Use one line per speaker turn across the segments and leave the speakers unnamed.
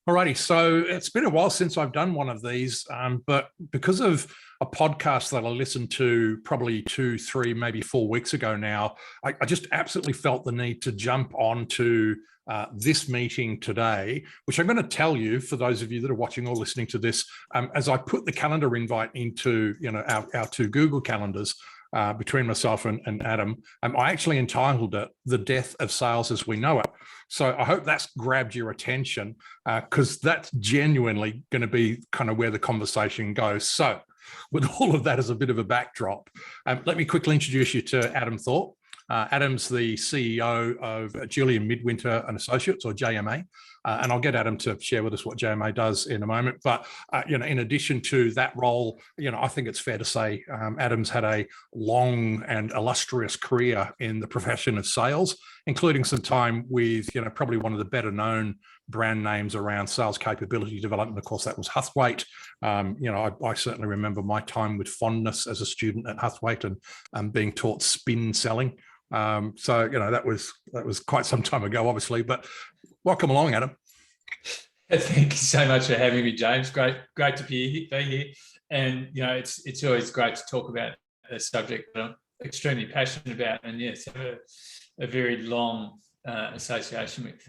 Alrighty, so it's been a while since I've done one of these, but because of a podcast that I listened to probably 2, 3, maybe 4 weeks ago now, I just absolutely felt the need to jump onto this meeting today, which I'm going to tell you, for those of you that are watching or listening to this, as I put the calendar invite into our 2 Google calendars, between myself and Adam, I actually entitled it "The Death of Sales as We Know It." So I hope that's grabbed your attention, because that's genuinely going to be kind of where the conversation goes. So with all of that as a bit of a backdrop, let me quickly introduce you to Adam Thorp. Adam's the CEO of Julian Midwinter Associates, or JMA, and I'll get Adam to share with us what JMA does in a moment. But in addition to that role, I think it's fair to say Adam's had a long and illustrious career in the profession of sales, including some time with probably one of the better known brand names around sales capability development. Of course, that was Huthwaite. I certainly remember my time with fondness as a student at Huthwaite and being taught spin selling. So that was quite some time ago, obviously. But welcome along, Adam.
Thank you so much for having me, James. Great to be here. And it's always great to talk about a subject that I'm extremely passionate about, and yes, have a very long association with.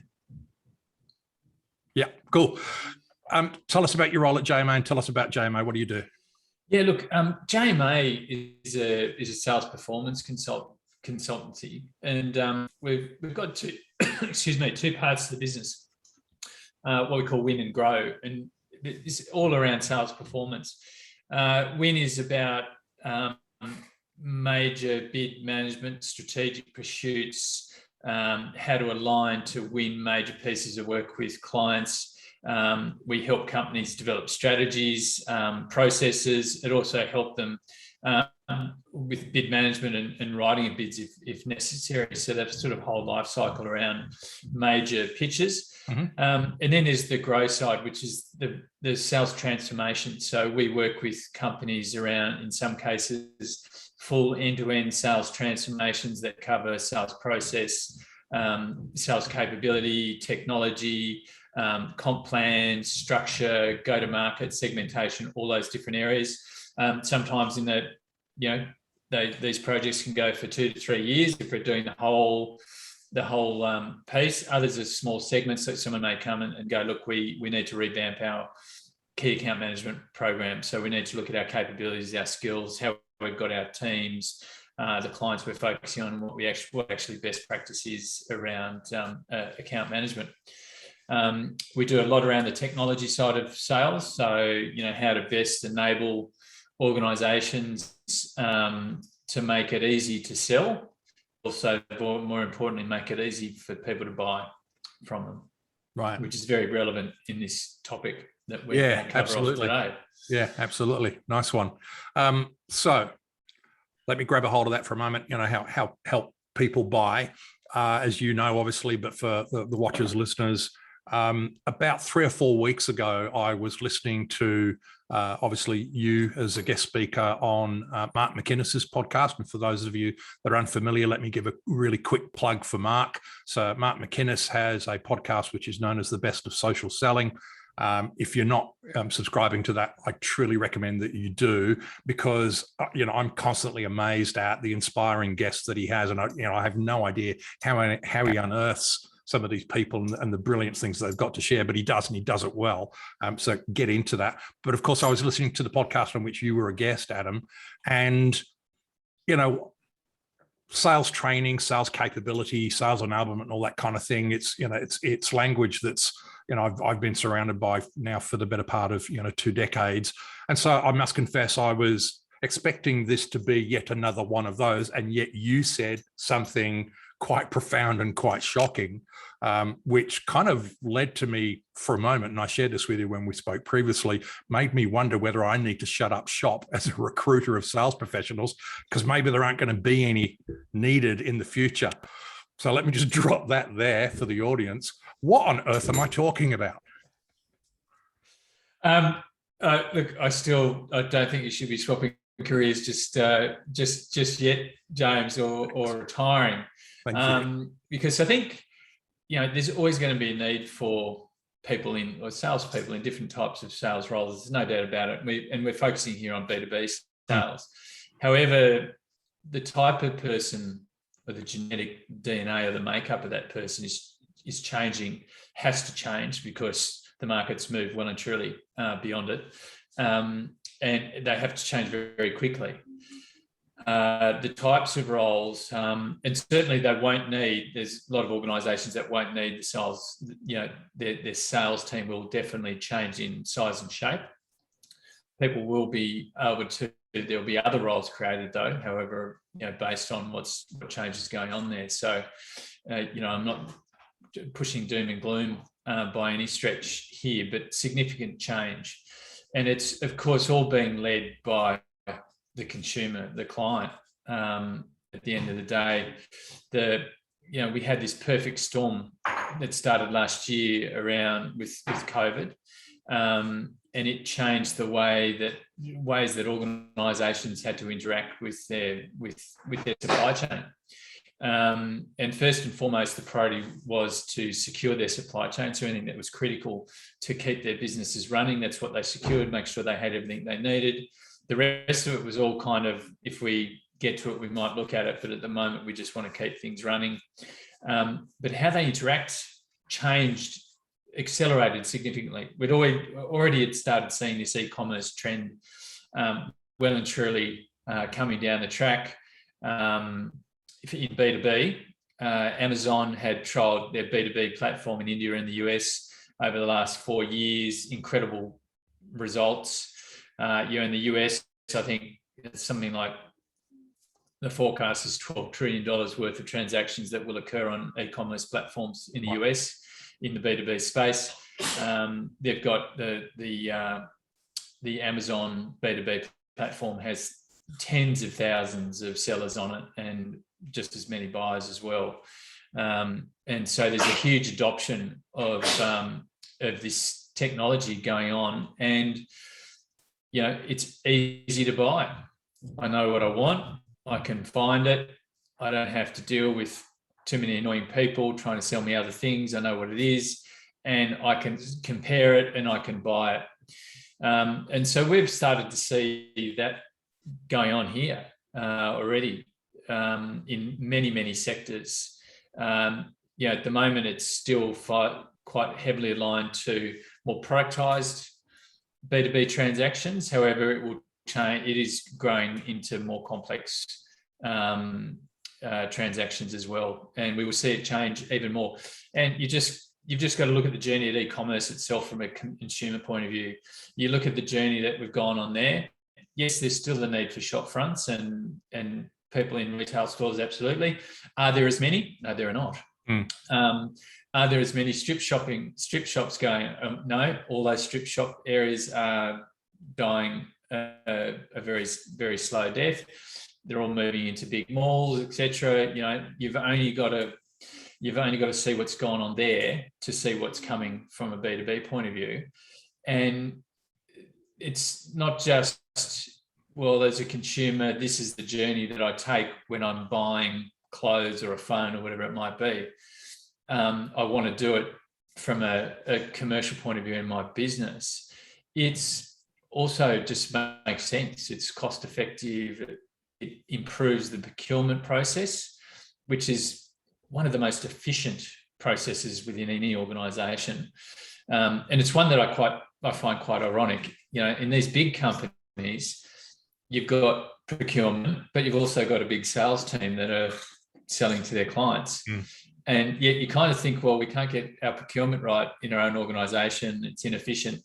Yeah, cool. Tell us about your role at JMA, and tell us about JMA. What do you do?
Yeah, look, JMA is a sales performance consultancy, and we've got two two parts to the business, what we call Win and Grow, and it's all around sales performance. Win is about major bid management, strategic pursuits, how to align to win major pieces of work with clients. We help companies develop strategies, processes. It also help them with bid management and writing of bids if necessary. So that's sort of whole life cycle around major pitches. Mm-hmm. And then there's the grow side, which is the sales transformation. So we work with companies around, in some cases, full end-to-end sales transformations that cover sales process, sales capability, technology, comp plans, structure, go-to-market, segmentation, all those different areas. Sometimes in these projects can go for 2 to 3 years if we're doing the whole piece. Others are small segments, so someone may come and go, look, we need to revamp our key account management program. So we need to look at our capabilities, our skills, how we've got our teams, the clients we're focusing on, and what actually best practice is around account management. We do a lot around the technology side of sales. So, how to best enable organizations to make it easy to sell. Also, more importantly, make it easy for people to buy from them. Right. Which is very relevant in this topic that we're going to cover off today.
Yeah, absolutely. Nice one. So let me grab a hold of that for a moment. How help people buy, as you know, obviously, but for the watchers, listeners, about 3 or 4 weeks ago, I was listening to obviously you as a guest speaker on Mark McInnes's podcast. And for those of you that are unfamiliar, let me give a really quick plug for Mark. So Mark McInnes has a podcast which is known as The Best of Social Selling. If you're not subscribing to that, I truly recommend that you do, because I'm constantly amazed at the inspiring guests that he has, and I have no idea how he unearths some of these people and the brilliant things they've got to share, but he does, and he does it well. So get into that. But of course, I was listening to the podcast on which you were a guest, Adam, and sales training, sales capability, sales enablement, and all that kind of thing. It's language that's I've been surrounded by now for the better part of 2 decades, and so I must confess I was expecting this to be yet another one of those, and yet you said something quite profound and quite shocking, which kind of led to me for a moment, and I shared this with you when we spoke previously, made me wonder whether I need to shut up shop as a recruiter of sales professionals, because maybe there aren't going to be any needed in the future. So let me just drop that there for the audience. What on earth am I talking about?
Look, I don't think you should be swapping careers just yet, James, or retiring.
Thank you.
Because I think there's always going to be a need for people or salespeople in different types of sales roles. There's no doubt about it. We're focusing here on B2B sales. However, the type of person or the genetic DNA or the makeup of that person is changing, has to change, because the market's moved well and truly beyond it. And they have to change very, very quickly. The types of roles, and certainly they won't need, there's a lot of organisations that won't need the sales, their sales team will definitely change in size and shape. People will be able to, there'll be other roles created though, however, based on what changes going on there. So, I'm not pushing doom and gloom by any stretch here, but significant change. And it's, of course, all being led by the consumer, the client. At the end of the day, we had this perfect storm that started last year around with COVID, and it changed the ways that organisations had to interact with their supply chain. And first and foremost, the priority was to secure their supply chain. So anything that was critical to keep their businesses running, that's what they secured, make sure they had everything they needed. The rest of it was all kind of, if we get to it, we might look at it, but at the moment, we just want to keep things running. But how they interact changed, accelerated significantly. We'd already had started seeing this e-commerce trend well and truly coming down the track. In B2B, Amazon had trialled their B2B platform in India and the US over the last 4 years, incredible results. In the US, I think it's something like the forecast is $12 trillion worth of transactions that will occur on e-commerce platforms in the US in the B2B space. They've got the Amazon B2B platform has tens of thousands of sellers on it and just as many buyers as well. And so there's a huge adoption of this technology going on, and it's easy to buy. I know what I want. I can find it. I don't have to deal with too many annoying people trying to sell me other things. I know what it is, and I can compare it and I can buy it. And so we've started to see that going on here already in many, many sectors. At the moment, it's still quite heavily aligned to more productized B2B transactions. However, it will change. It is growing into more complex transactions as well, and we will see it change even more. And you've just got to look at the journey of e-commerce itself from a consumer point of view. You look at the journey that we've gone on there. Yes, there's still the need for shop fronts and people in retail stores. Absolutely. Are there as many? No, there are not. Are there as many strip shops going? No, all those strip shop areas are dying a very, very slow death. They're all moving into big malls, etc. You've only got to see what's gone on there to see what's coming from a B2B point of view. And it's not just, well, as a consumer, this is the journey that I take when I'm buying clothes or a phone or whatever it might be. I want to do it from a commercial point of view in my business. It's also just makes sense. It's cost effective. It improves the procurement process, which is one of the most efficient processes within any organisation. And it's one that I find quite ironic. In these big companies, you've got procurement, but you've also got a big sales team that are selling to their clients. And yet you kind of think, well, we can't get our procurement right in our own organisation. It's inefficient.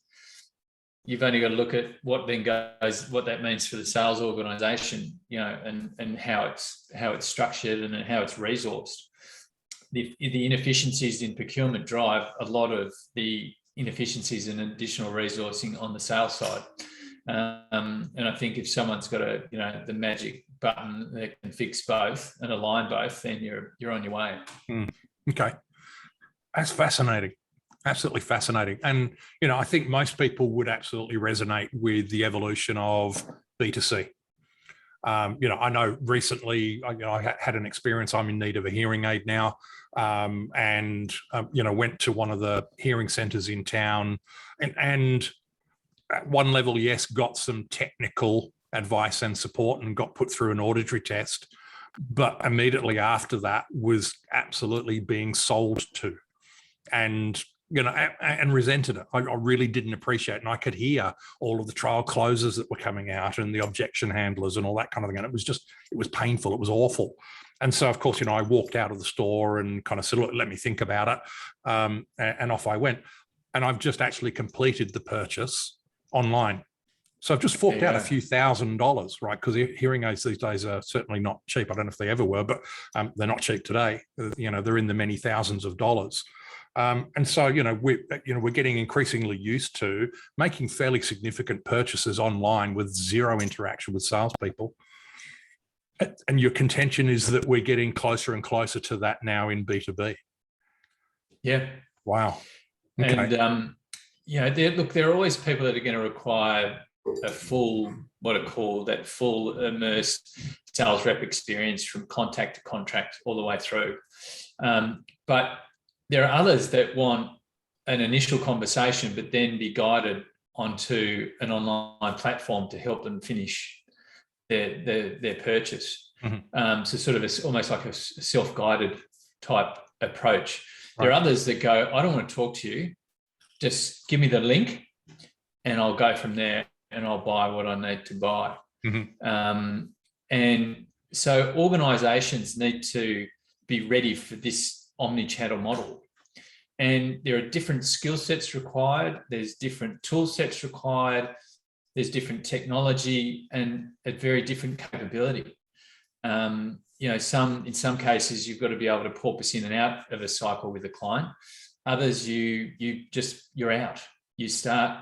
You've only got to look at what that means for the sales organisation, and how it's structured and how it's resourced. The inefficiencies in procurement drive a lot of the inefficiencies and additional resourcing on the sales side. And I think if someone's got the magic button that can fix both and align both, then you're on your way.
Okay, that's fascinating. Absolutely fascinating. And I think most people would absolutely resonate with the evolution of B2C. I know recently, I had an experience. I'm in need of a hearing aid now, and went to one of the hearing centres in town, and at one level, yes, got some technical advice and support and got put through an auditory test, but immediately after that was absolutely being sold to, and resented it. I really didn't appreciate it. And I could hear all of the trial closes that were coming out and the objection handlers and all that kind of thing. And it was painful. It was awful. And so, of course, I walked out of the store and kind of said, look, let me think about it. And off I went. And I've just actually completed the purchase online. So I've just forked out a few $1,000s, right? Because hearing aids these days are certainly not cheap. I don't know if they ever were, but they're not cheap today. They're in the many thousands of dollars. And so, we're getting increasingly used to making fairly significant purchases online with zero interaction with salespeople. And your contention is that we're getting closer and closer to that now in B2B.
Yeah.
Wow. Okay.
And, there are always people that are going to require a full, full immersed sales rep experience from contact to contract all the way through. But there are others that want an initial conversation, but then be guided onto an online platform to help them finish their purchase. Mm-hmm. So sort of almost like a self-guided type approach. Right. There are others that go, I don't want to talk to you. Just give me the link and I'll go from there and I'll buy what I need to buy. Mm-hmm. And so organizations need to be ready for this omnichannel model. And there are different skill sets required. There's different tool sets required. There's different technology and a very different capability. In some cases, you've got to be able to porpoise in and out of a cycle with a client. Others, you're out. You start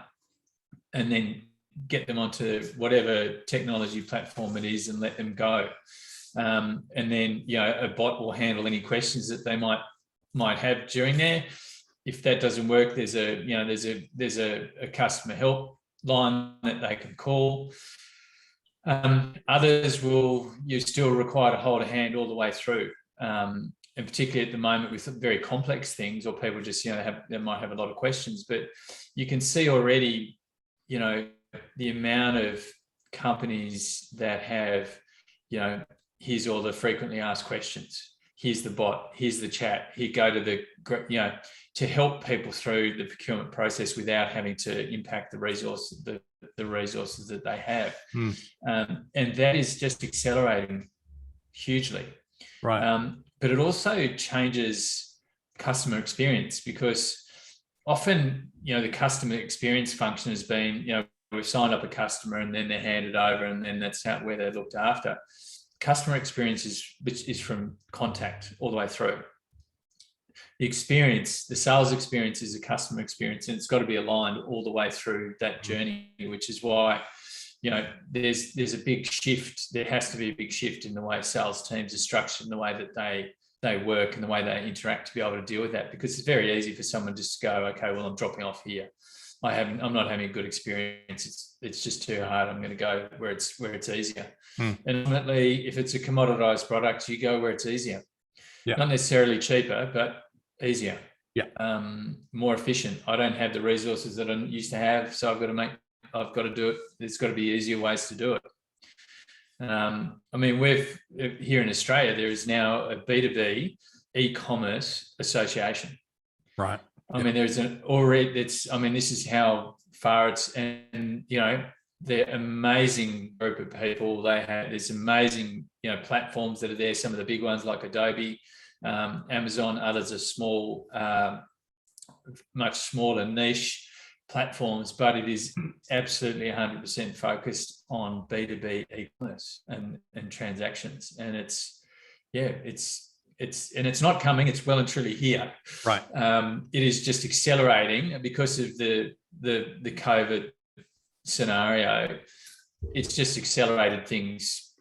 and then get them onto whatever technology platform it is and let them go. And then, a bot will handle any questions that they might have during there. If that doesn't work, there's a customer help line that they can call. Others you still require to hold a hand all the way through. And particularly at the moment with very complex things, or people just, they might have a lot of questions, but you can see already, the amount of companies that have, here's all the frequently asked questions. Here's the bot. Here's the chat. Here, go to to help people through the procurement process without having to impact the resources that they have. And that is just accelerating hugely.
Right.
But it also changes customer experience, because often, the customer experience function has been, we've signed up a customer and then they're handed over and then that's where they're looked after. Customer experience is from contact all the way through. The sales experience is a customer experience, and it's got to be aligned all the way through that journey, which is why, there's a big shift. There has to be a big shift in the way sales teams are structured, in the way that they work and the way they interact to be able to deal with that, because it's very easy for someone just to go, okay, well, I'm dropping off here. I'm not having a good experience. It's just too hard. I'm going to go where it's easier. And ultimately, if it's a commoditized product, you go where it's easier. Yeah. Not necessarily cheaper, but easier. Yeah. More efficient. I don't have the resources that I used to have, so I've got to do it. There's got to be easier ways to do it. We've here in Australia, there is now a B2B e-commerce association. Right. There's this is how far it's, and, they're amazing group of people. There's amazing, platforms that are there. Some of the big ones like Adobe, Amazon, others are small, much smaller niche platforms, but it is absolutely 100% focused on B2B e-commerce and transactions. And it's not coming, it's well and truly here. Right. It is just accelerating because of the COVID scenario. It's just accelerated things,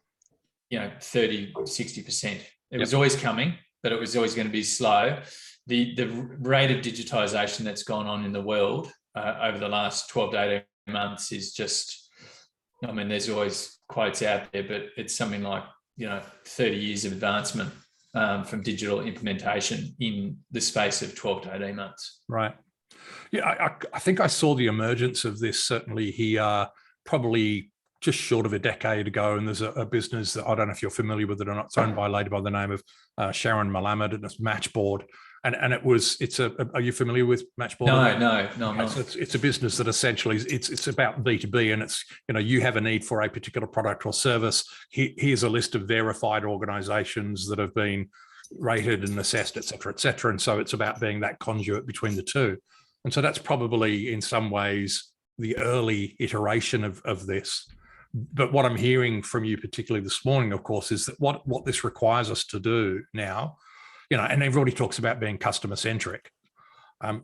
30, 60%. It was always coming, but it was always going to be slow. The rate of digitization that's gone on in the world over the last 12 to 18 months is just I mean, there's always quotes out there, but it's something like, 30 years of advancement from digital implementation in the space of 12 to 18 months.
Right. Yeah, I think I saw the emergence of this certainly here probably just short of a decade ago. And there's a business that I don't know if you're familiar with it or not. It's owned by a lady by the name of Sharon Malamed, and it's Matchboard. And are you familiar with Matchboard?
No, I'm not.
So it's a business that essentially it's about B2B, and it's, you have a need for a particular product or service. Here's a list of verified organizations that have been rated and assessed, et cetera, et cetera. And so it's about being that conduit between the two. And so that's probably in some ways the early iteration of this. But what I'm hearing from you particularly this morning, of course, is that what this requires us to do now, and everybody talks about being customer centric.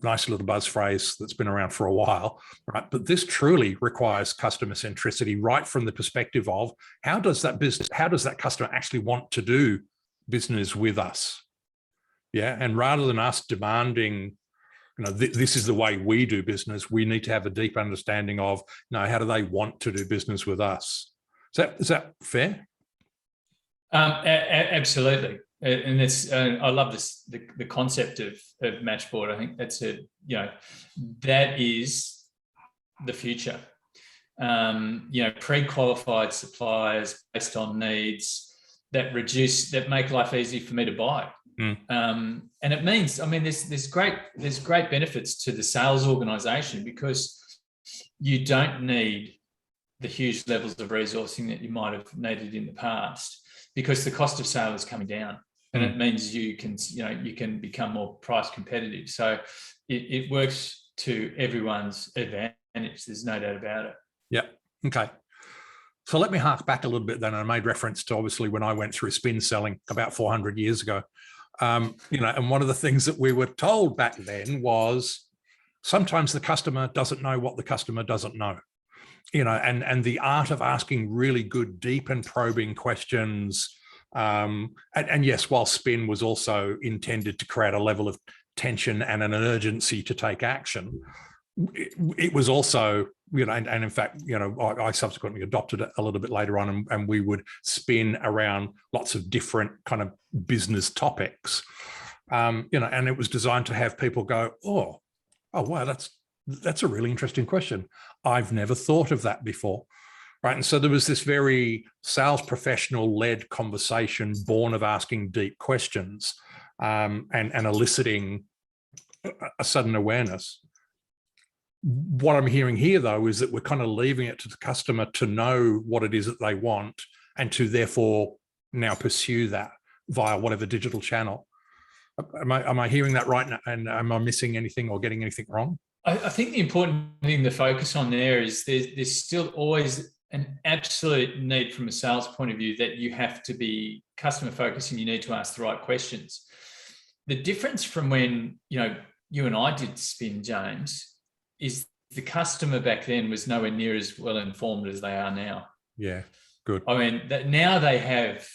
Nice little buzz phrase that's been around for a while, right? But this truly requires customer centricity, right from the perspective of how does that customer actually want to do business with us? Yeah, and rather than us demanding, this is the way we do business, we need to have a deep understanding of, how do they want to do business with us? Is that fair?
Absolutely. And it's I love this the concept of Matchboard. I think that's that is the future. Pre-qualified suppliers based on needs that make life easy for me to buy. And it means, there's great benefits to the sales organization, because you don't need the huge levels of resourcing that you might have needed in the past, because the cost of sale is coming down. And it means you can become more price competitive. So it works to everyone's advantage. There's no doubt about it.
Yeah. Okay. So let me hark back a little bit then. I made reference to obviously when I went through spin selling about 400 years ago. And one of the things that we were told back then was sometimes the customer doesn't know what the customer doesn't know. And the art of asking really good, deep and probing questions. And yes, while spin was also intended to create a level of tension and an urgency to take action, it was also, and in fact, I subsequently adopted it a little bit later on, and we would spin around lots of different kind of business topics, and it was designed to have people go, oh wow, that's a really interesting question. I've never thought of that before. Right. And so there was this very sales professional led conversation born of asking deep questions and eliciting a sudden awareness. What I'm hearing here, though, is that we're kind of leaving it to the customer to know what it is that they want and to therefore now pursue that via whatever digital channel. Am I hearing that right? And am I missing anything or getting anything wrong?
I think the important thing to focus on there is there's still always an absolute need from a sales point of view that you have to be customer focused and you need to ask the right questions. The difference from when, you and I did spin, James, is the customer back then was nowhere near as well informed as they are now.
Yeah, good.
Now they have,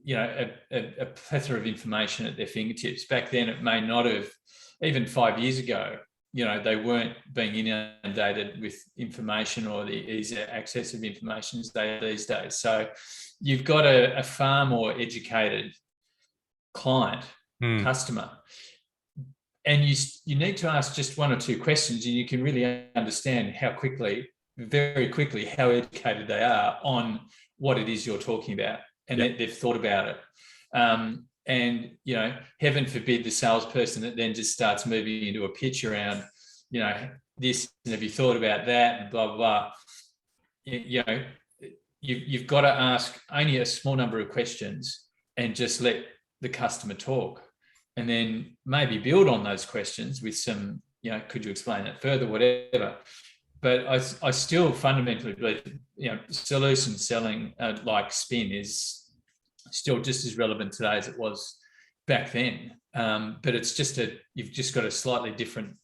a plethora of information at their fingertips. Back then, it may not have, even 5 years ago, they weren't being inundated with information or the easier access of information as they are these days. So you've got a far more educated client, customer, and you need to ask just one or two questions, and you can really understand very quickly, how educated they are on what it is you're talking about, and that they've thought about it. And, heaven forbid the salesperson that then just starts moving into a pitch around, this, and have you thought about that, and blah, blah, blah. You've got to ask only a small number of questions and just let the customer talk. And then maybe build on those questions with some, could you explain that further, whatever. But I still fundamentally believe, solution selling like spin is still just as relevant today as it was back then. But it's just you've just got a slightly different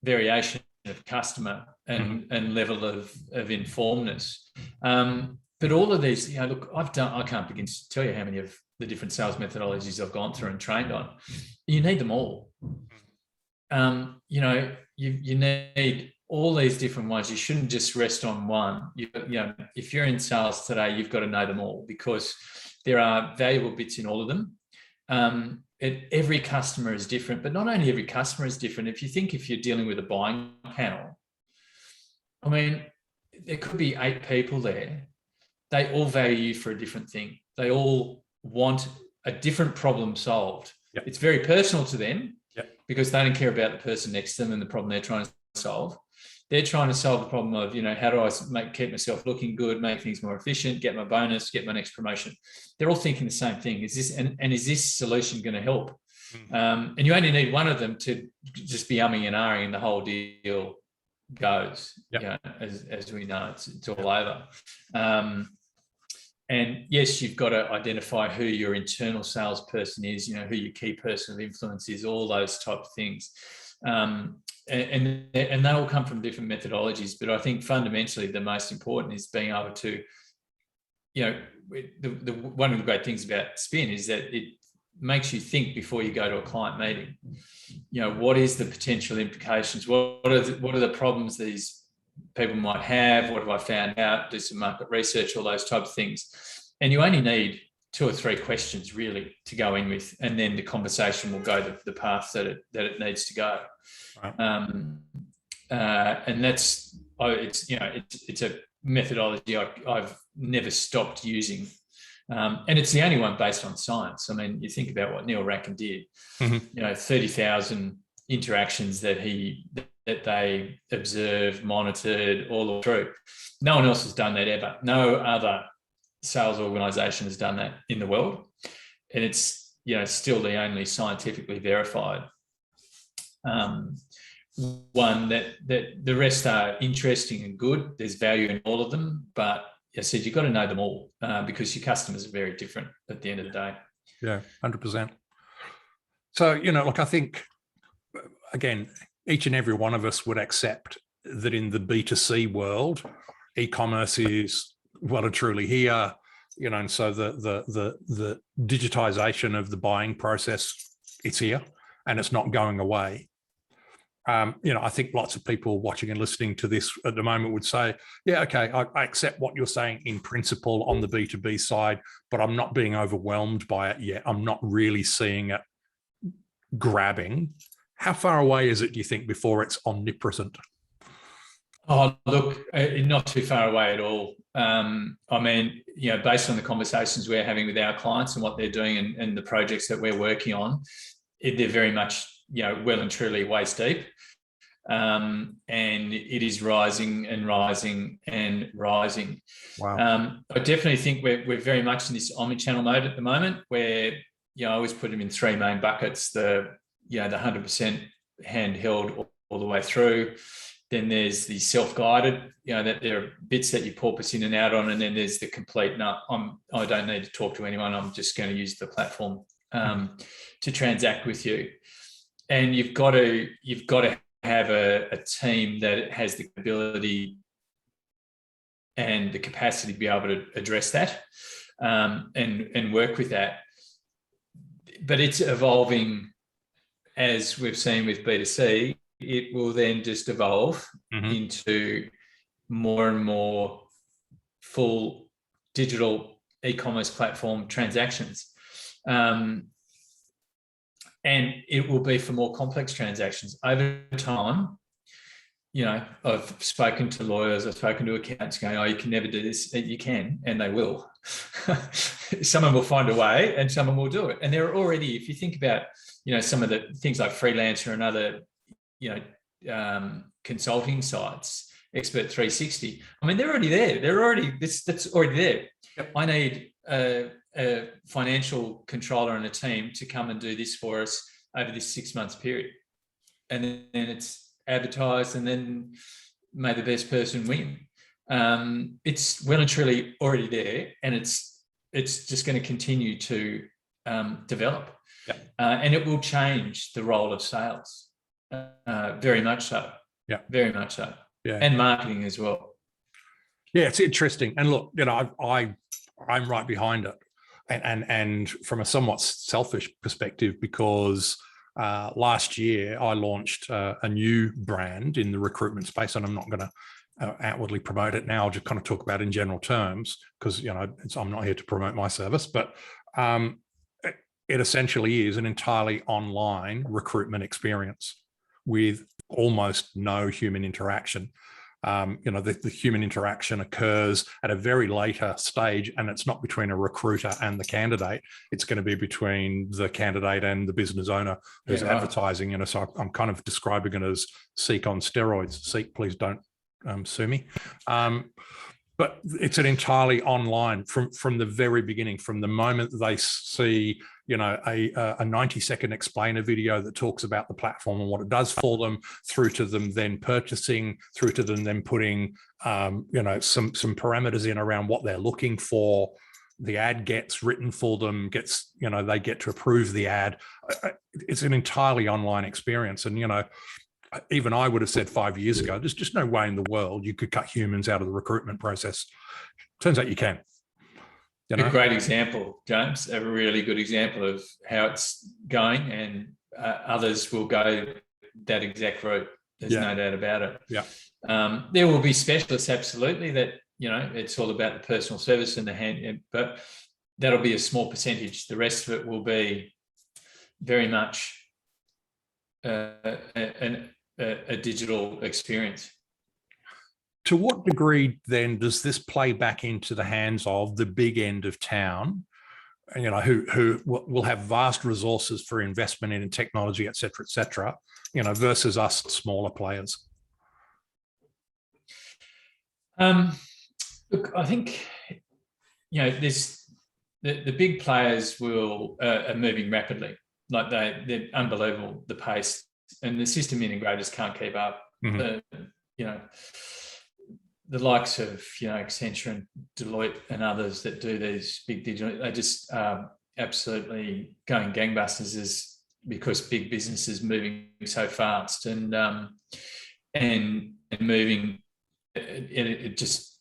variation of customer and level of informedness. But all of these, look, I can't begin to tell you how many of the different sales methodologies I've gone through and trained on. You need them all. You need all these different ones. You shouldn't just rest on one. You know, if you're in sales today, you've got to know them all, because there are valuable bits in all of them. Every customer is different, but not only every customer is different. If you're dealing with a buying panel, I mean, there could be 8 people there. They all value you for a different thing. They all want a different problem solved.
Yep.
It's very personal to them,
yep,
because they don't care about the person next to them and the problem they're trying to solve. They're trying to solve the problem of, how do I keep myself looking good, make things more efficient, get my bonus, get my next promotion. They're all thinking the same thing. Is this solution going to help? And you only need one of them to just be umming and ahhing, and the whole deal goes.
Yep.
As we know, it's all over. And yes, you've got to identify who your internal salesperson is, who your key person of influence is, all those type of things. And they all come from different methodologies, but I think fundamentally the most important is being able to, one of the great things about Spin is that it makes you think before you go to a client meeting. What is the potential implications? What are the problems these people might have? What have I found out? Do some market research, all those type of things. And you only need 2 or 3 questions really to go in with, and then the conversation will go the path that it needs to go.
Right.
And that's it's a methodology I've never stopped using, and it's the only one based on science. I mean, you think about what Neil Rackham did. 30,000 interactions that they observed, monitored all through. No one else has done that ever. No other sales organization has done that in the world, and it's still the only scientifically verified one. That the rest are interesting and good. There's value in all of them, but I said you've got to know them all, because your customers are very different at the end of the day.
Yeah, 100%. So look, I think again, each and every one of us would accept that in the B2C world, e-commerce is well and truly here, and so the digitization of the buying process, it's here and it's not going away. I think lots of people watching and listening to this at the moment would say, yeah, okay, I accept what you're saying in principle on the B2B side, but I'm not being overwhelmed by it yet. I'm not really seeing it grabbing. How far away is it, do you think, before it's omnipresent?
Oh, look, not too far away at all. I mean, based on the conversations we're having with our clients and what they're doing and the projects that we're working on, they're very much, well and truly waist deep. And it is rising and rising and rising.
Wow.
I definitely think we're very much in this omnichannel mode at the moment, where, I always put them in 3 main buckets: the 100% handheld all the way through. Then there's the self-guided, that there are bits that you porpoise in and out on, and then there's the complete. No, I don't need to talk to anyone. I'm just going to use the platform to transact with you. And you've got to have a team that has the ability and the capacity to be able to address that and work with that. But it's evolving, as we've seen with B2C. It will then just evolve into more and more full digital e-commerce platform transactions. And it will be for more complex transactions over time. I've spoken to lawyers, I've spoken to accountants going, oh, you can never do this. You can, and they will. Someone will find a way and someone will do it. And there are already, if you think about, some of the things like Freelancer and other, consulting sites, Expert 360. I mean, they're already there. That's already there. Yep. I need a financial controller and a team to come and do this for us over this 6 months period. And then it's advertised, and then may the best person win. It's well and truly already there, and it's just going to continue to develop. Yep. And it will change the role of sales. Very much so.
Yeah.
Very much so.
Yeah.
And marketing as well.
Yeah, it's interesting. And look, I'm right behind it. And from a somewhat selfish perspective, because last year I launched a new brand in the recruitment space, and I'm not going to outwardly promote it now. I'll just kind of talk about it in general terms because, you know, I'm not here to promote my service, but it essentially is an entirely online recruitment experience with almost no human interaction. You know, the human interaction occurs at a very later stage, and it's not between a recruiter and the candidate. It's going to be between the candidate and the business owner who's advertising. You know, so I'm kind of describing it as Seek on steroids. Seek, please don't sue me. But it's an entirely online from the very beginning, from the moment that they see, you know, a 90-second explainer video that talks about the platform and what it does for them, through to them then purchasing, through to them then putting, you know, some parameters in around what they're looking for. The ad gets written for them, gets, you know, they get to approve the ad. It's an entirely online experience. And, you know, even I would have said 5 years ago, there's just no way in the world you could cut humans out of the recruitment process. Turns out you can. You know?
A great example, James, a really good example of how it's going, and others will go that exact route. There's no doubt about it.
Yeah.
There will be specialists, absolutely, that, you know, it's all about the personal service and the hand, but that'll be a small percentage. The rest of it will be very much a digital experience.
To what degree then does this play back into the hands of the big end of town, you know, who will have vast resources for investment in technology, et cetera, you know, versus us smaller players?
Look, I think, you know, the big players are moving rapidly. Like they're unbelievable, the pace, and the system integrators can't keep up.
Mm-hmm.
You know, the likes of, you know, Accenture and Deloitte and others that do these big digital, they just absolutely going gangbusters because big business is moving so fast and moving at just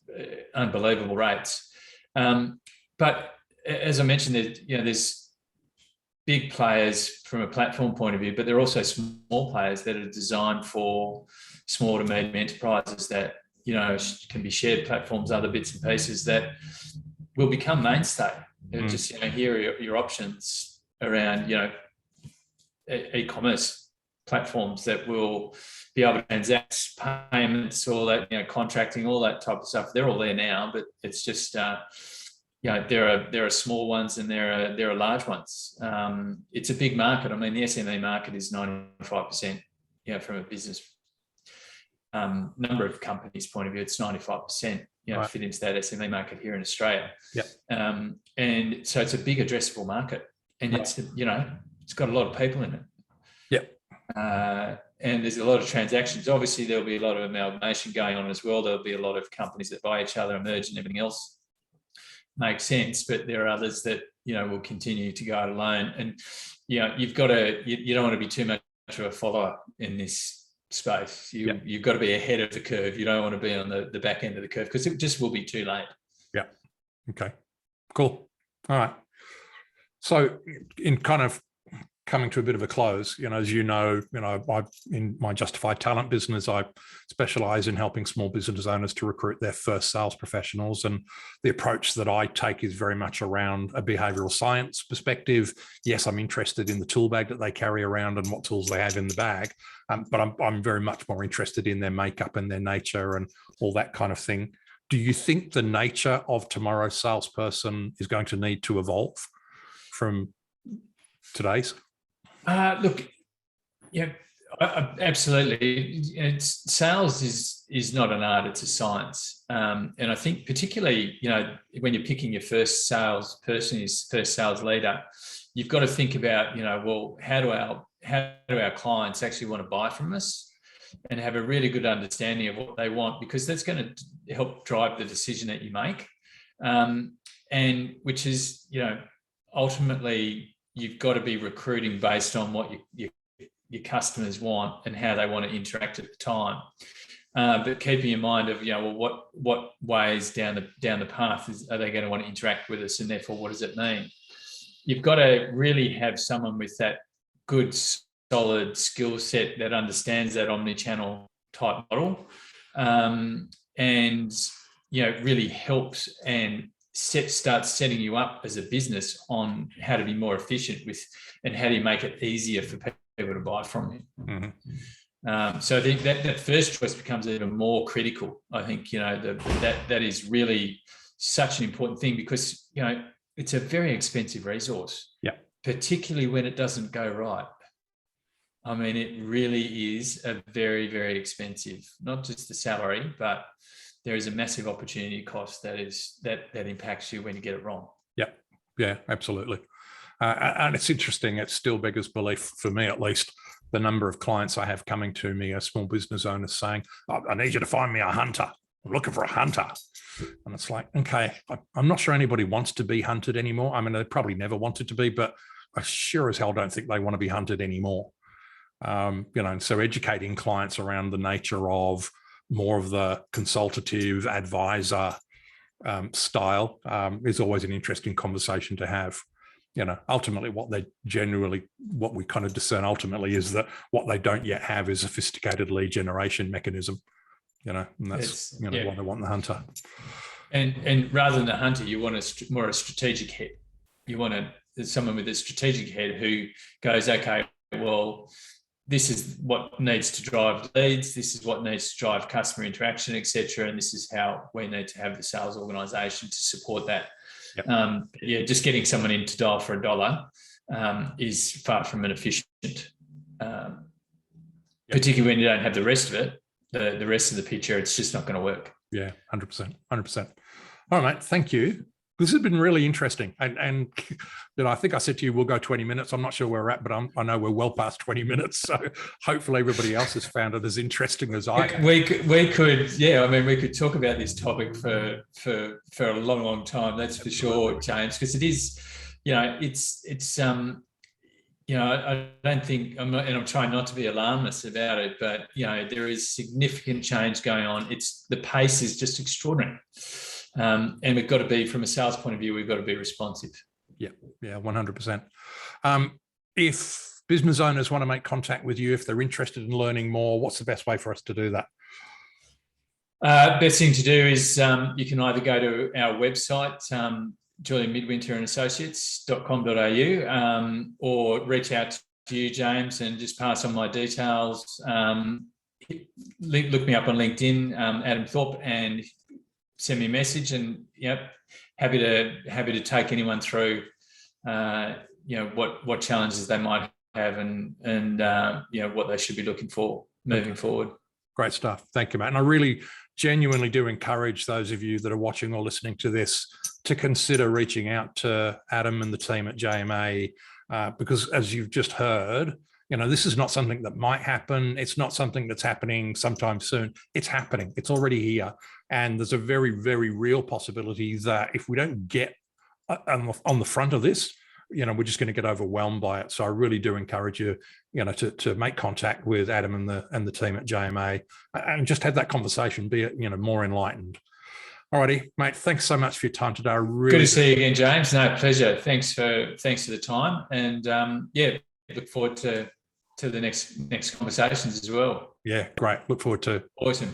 unbelievable rates. But as I mentioned, you know, there's big players from a platform point of view, but there are also small players that are designed for small to medium enterprises that, you know, can be shared platforms, other bits and pieces that will become mainstay. Just, you know, here are your options around, you know, e-commerce platforms that will be able to transact payments, all that, you know, contracting, all that type of stuff. They're all there now, but it's just, you know, there are small ones and there are large ones. It's a big market. I mean, the SME market is 95%, you know, from a business number of companies' point of view, it's 95%, you know, fit into that SME market here in Australia. And so it's a big addressable market, and it's, you know, it's got a lot of people in it. And there's a lot of transactions. Obviously, there'll be a lot of amalgamation going on as well. There'll be a lot of companies that buy each other, merge, and everything else makes sense. But there are others that, you know, will continue to go it alone. And, you know, you've got to, you don't want to be too much of a follower in this space. You've got to be ahead of the curve. You don't want to be on the back end of the curve because it just will be too late.
Okay, cool. All right. So in kind of coming to a bit of a close, you know, as you know, I in my Justified Talent business, I specialize in helping small business owners to recruit their first sales professionals. And the approach that I take is very much around a behavioral science perspective. Yes, I'm interested in the tool bag that they carry around and what tools they have in the bag, but I'm very much more interested in their makeup and their nature and all that kind of thing. Do you think the nature of tomorrow's salesperson is going to need to evolve from today's?
Look, yeah, absolutely. Sales is not an art; it's a science. And I think particularly, you know, when you're picking your first sales person, your first sales leader, you've got to think about, you know, well, how do our clients actually want to buy from us, and have a really good understanding of what they want, because that's going to help drive the decision that you make, and which is, you know, ultimately, you've got to be recruiting based on what your customers want and how they want to interact at the time. But keeping in mind of, you know, well, what ways down the path are they going to want to interact with us, and therefore, what does it mean? You've got to really have someone with that good solid skill set that understands that omnichannel type model, and really helps and starts setting you up as a business on how to be more efficient and how do you make it easier for people to buy from you.
Mm-hmm.
So I think that first choice becomes even more critical. I think that is really such an important thing, because it's a very expensive resource.
Yeah.
Particularly when it doesn't go right. I mean, it really is a very, very expensive, not just the salary, but there is a massive opportunity cost that impacts you when you get it wrong.
Yeah, absolutely. And it's interesting. It still beggars belief, for me at least, the number of clients I have coming to me as small business owners saying, I need you to find me a hunter. I'm looking for a hunter. And it's like, okay, I'm not sure anybody wants to be hunted anymore. I mean, they probably never wanted to be, but I sure as hell don't think they want to be hunted anymore. And so educating clients around the nature of more of the consultative advisor style is always an interesting conversation to have. Ultimately what we kind of discern ultimately is that what they don't yet have is a sophisticated lead generation mechanism, and that's why they want the hunter.
And rather than the hunter, you want more a strategic head. You want someone with a strategic head who goes, okay, well, this is what needs to drive leads, this is what needs to drive customer interaction, etc., and this is how we need to have the sales organisation to support that. Yep. Just getting someone in to dial for $1 is far from an efficient, particularly when you don't have the rest of it, the rest of the picture. It's just not going to work.
Yeah, 100%. All right, mate, thank you. This has been really interesting. And I think I said to you, we'll go 20 minutes. I'm not sure where we're at, but I know we're well past 20 minutes. So hopefully everybody else has found it as interesting as I have.
We could talk about this topic for a long, long time. That's for sure, James, because it is, I don't think, I'm trying not to be alarmist about it, but, there is significant change going on. The pace is just extraordinary. And we've got to be, from a sales point of view, we've got to be responsive.
Yeah, 100%. If business owners want to make contact with you, if they're interested in learning more, what's the best way for us to do that?
Best thing to do is you can either go to our website, Julian Midwinter Associates.com.au, or reach out to you, James, and just pass on my details. Look me up on LinkedIn, Adam Thorp, and send me a message, and happy to take anyone through what challenges they might have and what they should be looking for moving forward.
Great stuff. Thank you, Matt. And I really genuinely do encourage those of you that are watching or listening to this to consider reaching out to Adam and the team at JMA, because as you've just heard, this is not something that might happen. It's not something that's happening sometime soon. It's happening. It's already here. And there's a very, very real possibility that if we don't get on the front of this, we're just going to get overwhelmed by it. So I really do encourage you, to make contact with Adam and the team at JMA and just have that conversation, be more enlightened. All righty, mate. Thanks so much for your time today.
Good to see you again, James. No, pleasure. Thanks for the time, and look forward to the next conversations as well.
Yeah, great. Look forward to.
Awesome.